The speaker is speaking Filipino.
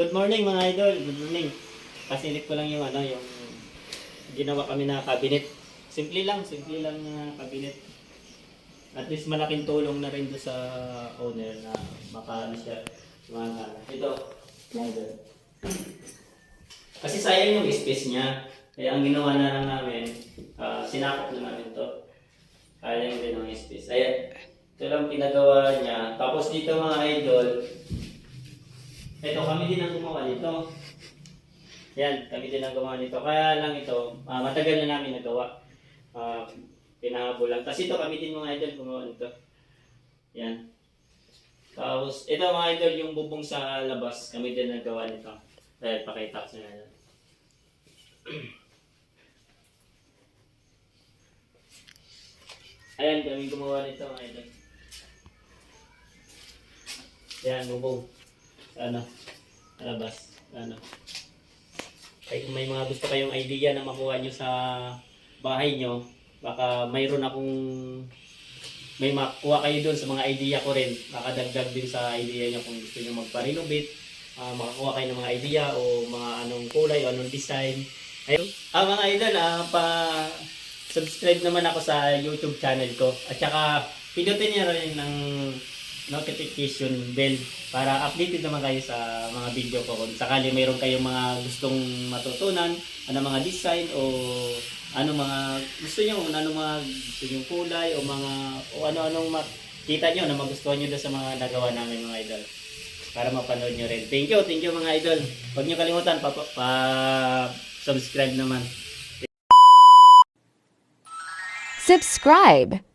Good morning mga idol, good morning. Pasilip ko lang yung yung ginawa kami na cabinet. Simple lang na cabinet. At least malaking tulong na rin do sa owner na makaano siya. Ito, mga idol. Kasi sayang yung space niya. Kaya ang ginawa na lang namin, sinakop na namin to. Sayang din ang space. Ayan, ito lang pinagawa niya. Tapos dito mga idol, ito, kami din ang gumawa nito. Yan, kami din ang gumawa nito. Kaya lang ito, matagal na namin nagawa. Pinahabo lang. Tapos ito, kami din mga idol gumawa nito. Yan. Tapos, ito mga idol, yung bubong sa labas, kami din nagawa nito. Dahil pakita ko na yan. Ayan, kami gumawa nito mga idol. Yan, bubong. Labas. Kaya kung may mga gusto kayong idea na makuha nyo sa bahay nyo, baka mayroon akong may makuha kayo doon sa mga idea ko rin. Baka dagdag din sa idea nyo kung gusto nyo magpa-renovate, makakuha kayo ng mga idea o mga anong kulay o anong design. Ayun. Mga idol, pa-subscribe naman ako sa YouTube channel ko. At saka, pinutin nyo rin ng notification bell para updated naman kayo sa mga video ko kung sakali mayroon kayong mga gustong matutunan, ano mga design o ano mga gusto niyo, ano mga gusto niyo kulay o mga o ano-anong makita niyo na magustuhan niyo sa mga nagawa namin mga idol para mapanood niyo rin. Thank you mga idol. Huwag niyo kalimutan subscribe naman. Subscribe.